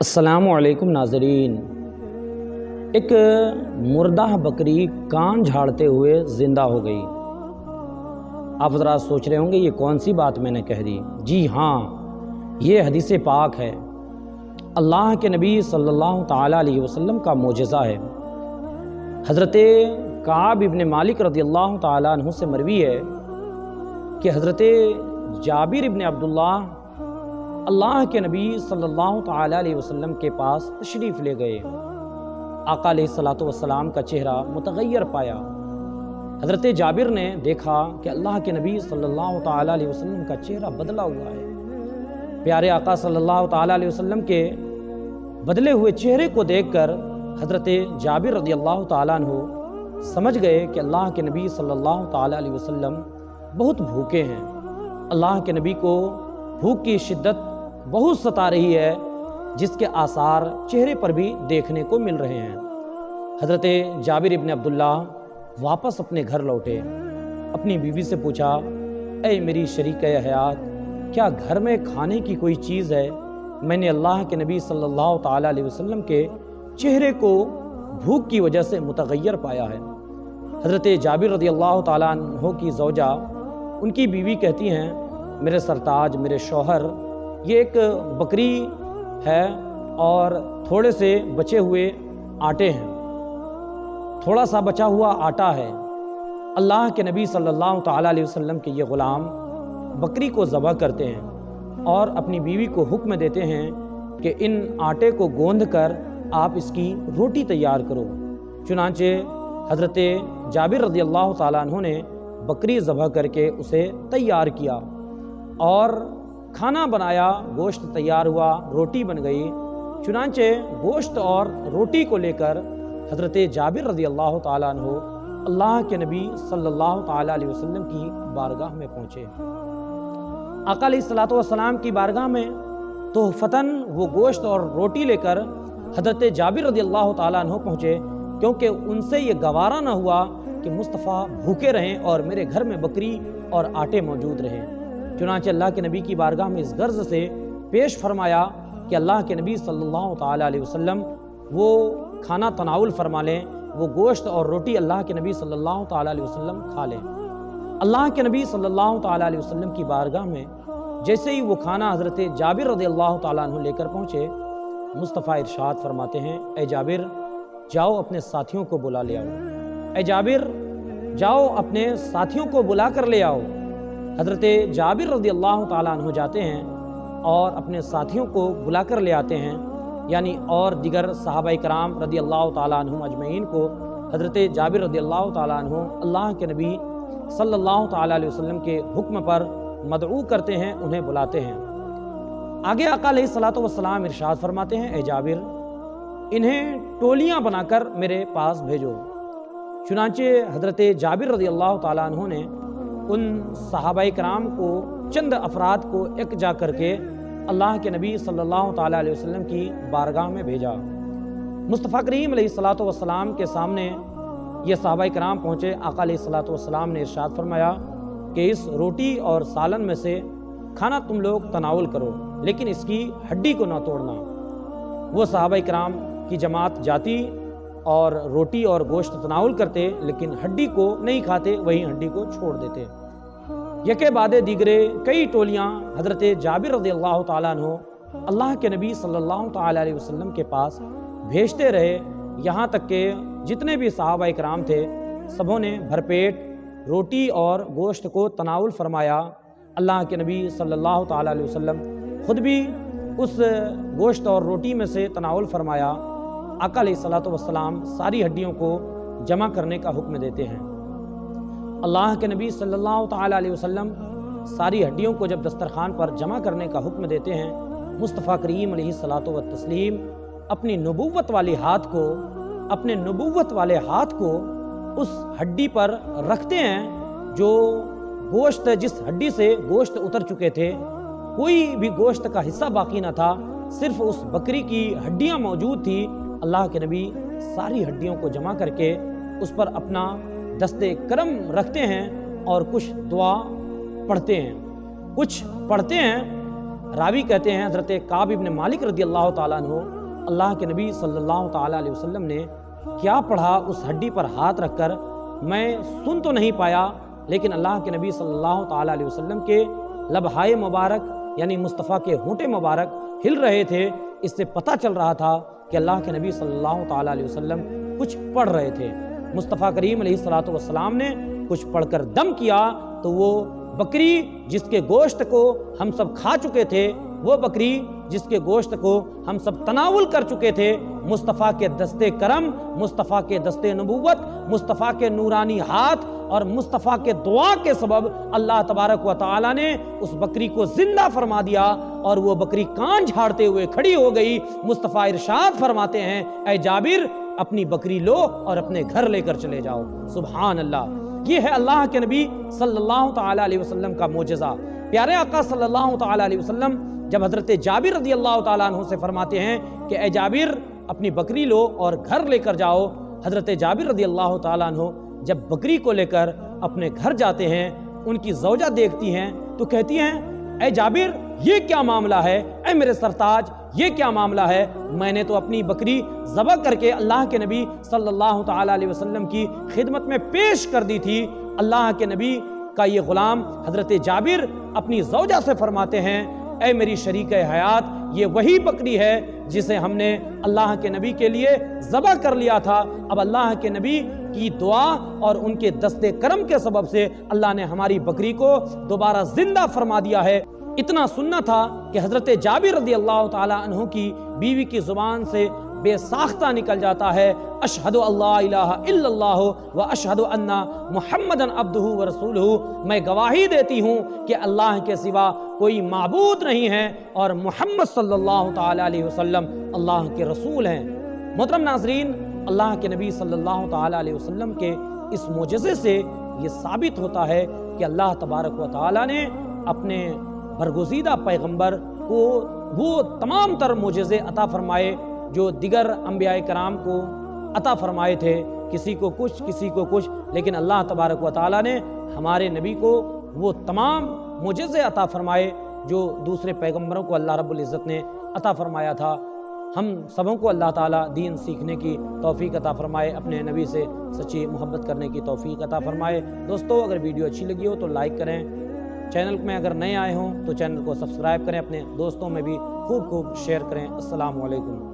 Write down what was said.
السلام علیکم ناظرین۔ ایک مردہ بکری کان جھاڑتے ہوئے زندہ ہو گئی۔ آپ ذرا سوچ رہے ہوں گے یہ کون سی بات میں نے کہہ دی؟ جی ہاں، یہ حدیث پاک ہے، اللہ کے نبی صلی اللہ تعالیٰ علیہ وسلم کا معجزہ ہے۔ حضرت کعب ابن مالک رضی اللہ تعالیٰ عنہ سے مروی ہے کہ حضرت جابر ابن عبداللہ اللہ کے نبی صلی اللہ تعالیٰ علیہ وسلم کے پاس تشریف لے گئے۔ آقا علیہ السلام کا چہرہ متغیر پایا۔ حضرت جابر نے دیکھا کہ اللہ کے نبی صلی اللہ تعالیٰ علیہ وسلم کا چہرہ بدلا ہوا ہے۔ پیارے آقا صلی اللہ تعالیٰ علیہ وسلم کے بدلے ہوئے چہرے کو دیکھ کر حضرت جابر رضی اللہ تعالیٰ عنہ سمجھ گئے کہ اللہ کے نبی صلی اللہ تعالیٰ علیہ وسلم بہت بھوکے ہیں۔ اللہ کے نبی کو بھوک کی شدت بہت ستا رہی ہے، جس کے آثار چہرے پر بھی دیکھنے کو مل رہے ہیں۔ حضرت جابر ابن عبداللہ واپس اپنے گھر لوٹے، اپنی بیوی سے پوچھا، اے میری شریکہ حیات، کیا گھر میں کھانے کی کوئی چیز ہے؟ میں نے اللہ کے نبی صلی اللہ تعالیٰ علیہ وسلم کے چہرے کو بھوک کی وجہ سے متغیر پایا ہے۔ حضرت جابر رضی اللہ تعالیٰ عنہ کی زوجہ، ان کی بیوی کہتی ہیں، میرے سرتاج، میرے شوہر، یہ ایک بکری ہے اور تھوڑے سے بچے ہوئے آٹے ہیں، تھوڑا سا بچا ہوا آٹا ہے۔ اللہ کے نبی صلی اللہ تعالیٰ علیہ وسلم کے یہ غلام بکری کو ذبح کرتے ہیں اور اپنی بیوی کو حکم دیتے ہیں کہ ان آٹے کو گوندھ کر آپ اس کی روٹی تیار کرو۔ چنانچہ حضرت جابر رضی اللہ تعالیٰ عنہ نے بکری ذبح کر کے اسے تیار کیا اور کھانا بنایا، گوشت تیار ہوا، روٹی بن گئی۔ چنانچہ گوشت اور روٹی کو لے کر حضرت جابر رضی اللہ تعالیٰ عنہ اللہ کے نبی صلی اللہ تعالیٰ علیہ وسلم کی بارگاہ میں پہنچے۔ آقا علیہ السلام کی بارگاہ میں تحفتاً وہ گوشت اور روٹی لے کر حضرت جابر رضی اللہ تعالیٰ عنہ پہنچے، کیونکہ ان سے یہ گوارا نہ ہوا کہ مصطفیٰ بھوکے رہیں اور میرے گھر میں بکری اور آٹے موجود رہیں۔ چنانچہ اللہ کے نبی کی بارگاہ میں اس غرض سے پیش فرمایا کہ اللہ کے نبی صلی اللہ تعالیٰ علیہ وسلم وہ کھانا تناول فرما لیں، وہ گوشت اور روٹی اللہ کے نبی صلی اللہ تعالیٰ علیہ وسلم کھا لیں۔ اللہ کے نبی صلی اللہ تعالیٰ علیہ وسلم کی بارگاہ میں جیسے ہی وہ کھانا حضرت جابر رضی اللہ تعالیٰ عنہ لے کر پہنچے، مصطفیٰ ارشاد فرماتے ہیں، اے جابر، جاؤ اپنے ساتھیوں کو بلا لے آؤ۔ اے جابر، جاؤ اپنے ساتھیوں کو بلا کر لے آؤ۔ حضرت جابر رضی اللہ تعالیٰ عنہ جاتے ہیں اور اپنے ساتھیوں کو بلا کر لے آتے ہیں، یعنی اور دیگر صحابہ کرام رضی اللہ تعالیٰ عنہ اجمعین کو حضرت جابر رضی اللہ تعالیٰ عنہ اللہ کے نبی صلی اللہ تعالیٰ علیہ وسلم کے حکم پر مدعو کرتے ہیں، انہیں بلاتے ہیں۔ آگے آقا علیہ السلام ارشاد فرماتے ہیں، اے جابر، انہیں ٹولیاں بنا کر میرے پاس بھیجو۔ چنانچہ حضرت جابر رضی اللہ تعالیٰ عنہ نے ان صحابہ کرام کو، چند افراد کو اکجا کر کے اللہ کے نبی صلی اللہ تعالیٰ علیہ وسلم کی بارگاہ میں بھیجا۔ مصطفیٰ کریم علیہ السلام کے سامنے یہ صحابہ کرام پہنچے۔ آقا علیہ السلام نے ارشاد فرمایا کہ اس روٹی اور سالن میں سے کھانا تم لوگ تناول کرو، لیکن اس کی ہڈی کو نہ توڑنا۔ وہ صحابہ کرام کی جماعت جاتی اور روٹی اور گوشت تناول کرتے، لیکن ہڈی کو نہیں کھاتے، وہیں ہڈی کو چھوڑ دیتے۔ یکے بعد دیگرے کئی ٹولیاں حضرت جابر رضی اللہ تعالیٰ عنہ اللہ کے نبی صلی اللہ تعالیٰ علیہ وسلم کے پاس بھیجتے رہے، یہاں تک کہ جتنے بھی صحابہ کرام تھے سبوں نے بھرپیٹ روٹی اور گوشت کو تناول فرمایا۔ اللہ کے نبی صلی اللہ تعالیٰ علیہ وسلم خود بھی اس گوشت اور روٹی میں سے تناول فرمایا۔ آقا علیہ السلام ساری ہڈیوں کو جمع کرنے کا حکم دیتے ہیں۔ اللہ کے نبی صلی اللہ تعالیٰ علیہ وسلم ساری ہڈیوں کو جب دسترخوان پر جمع کرنے کا حکم دیتے ہیں، مصطفیٰ کریم علیہ السلام اپنی نبوت والے ہاتھ کو اس ہڈی پر رکھتے ہیں جو گوشت، جس ہڈی سے گوشت اتر چکے تھے، کوئی بھی گوشت کا حصہ باقی نہ تھا، صرف اس بکری کی ہڈیاں موجود تھی۔ اللہ کے نبی ساری ہڈیوں کو جمع کر کے اس پر اپنا دست کرم رکھتے ہیں اور کچھ دعا پڑھتے ہیں۔ راوی کہتے ہیں حضرت کعب ابن مالک رضی اللہ تعالیٰ عنہ اللہ کے نبی صلی اللہ تعالیٰ علیہ وسلم نے کیا پڑھا اس ہڈی پر ہاتھ رکھ کر میں سن تو نہیں پایا، لیکن اللہ کے نبی صلی اللہ تعالیٰ علیہ وسلم کے لبہائے مبارک یعنی مصطفیٰ کے ہونٹے مبارک ہل رہے تھے، اس سے پتہ چل رہا تھا کہ اللہ کے نبی صلی اللہ تعالیٰ علیہ وسلم کچھ پڑھ رہے تھے۔ مصطفیٰ کریم علیہ الصلوۃ والسلام نے کچھ پڑھ کر دم کیا تو وہ بکری جس کے گوشت کو ہم سب کھا چکے تھے، وہ بکری جس کے گوشت کو ہم سب تناول کر چکے تھے، مصطفیٰ کے دستے کرم، مصطفیٰ کے دستے نبوت، مصطفیٰ کے نورانی ہاتھ اور مصطفیٰ کے دعا کے سبب اللہ تبارک و تعالیٰ نے اس بکری کو زندہ فرما دیا اور وہ بکری کان جھاڑتے ہوئے کھڑی ہو گئی۔ مصطفیٰ ارشاد فرماتے ہیں، اے جابر اپنی بکری لو اور اپنے گھر لے کر چلے جاؤ۔ سبحان اللہ، یہ ہے اللہ کے نبی صلی اللہ تعالیٰ علیہ وسلم کا معجزہ۔ پیارے آقا صلی اللہ تعالیٰ علیہ وسلم جب حضرت جابر رضی اللہ تعالیٰ عنہ سے فرماتے ہیں کہ اے جابر اپنی بکری لو اور گھر لے کر جاؤ، حضرت جابر رضی اللہ تعالیٰ عنہ جب بکری کو لے کر اپنے گھر جاتے ہیں، ان کی زوجہ دیکھتی ہیں تو کہتی ہیں، اے جابر یہ کیا معاملہ ہے، اے میرے سرتاج یہ کیا معاملہ ہے؟ میں نے تو اپنی بکری ذبح کر کے اللہ کے نبی صلی اللہ تعالیٰ علیہ وسلم کی خدمت میں پیش کر دی تھی۔ اللہ کے نبی کا یہ غلام حضرت جابر اپنی زوجہ سے فرماتے ہیں، اے میری شریک حیات یہ وہی بکری ہے جسے ہم نے اللہ کے نبی کے لیے ذبح کر لیا تھا، اب اللہ کے نبی کی دعا اور ان کے دستے کرم کے سبب سے اللہ نے ہماری بکری کو دوبارہ زندہ فرما دیا ہے۔ اتنا سننا تھا کہ حضرت جابر رضی اللہ تعالیٰ عنہ کی بیوی کی زبان سے بے ساختہ نکل جاتا ہے، اشہد اللہ الہ الا اللہ و اشہد ان محمدن عبدہ و رسولہ، میں گواہی دیتی ہوں کہ اللہ کے سوا کوئی معبود نہیں ہے اور محمد صلی اللہ تعالیٰ علیہ وسلم اللہ کے رسول ہیں۔ محترم ناظرین، اللہ کے نبی صلی اللہ تعالیٰ علیہ وسلم کے اس معجزے سے یہ ثابت ہوتا ہے کہ اللہ تبارک و تعالیٰ نے اپنے برگزیدہ پیغمبر کو وہ تمام تر معجزے عطا فرمائے جو دیگر انبیاء کرام کو عطا فرمائے تھے، کسی کو کچھ کسی کو کچھ، لیکن اللہ تبارک و تعالیٰ نے ہمارے نبی کو وہ تمام معجزے عطا فرمائے جو دوسرے پیغمبروں کو اللہ رب العزت نے عطا فرمایا تھا۔ ہم سبوں کو اللہ تعالیٰ دین سیکھنے کی توفیق عطا فرمائے، اپنے نبی سے سچی محبت کرنے کی توفیق عطا فرمائے۔ دوستو اگر ویڈیو اچھی لگی ہو تو لائک کریں، چینل میں اگر نئے آئے ہوں تو چینل کو سبسکرائب کریں، اپنے دوستوں میں بھی خوب شیئر کریں۔ السلام علیکم۔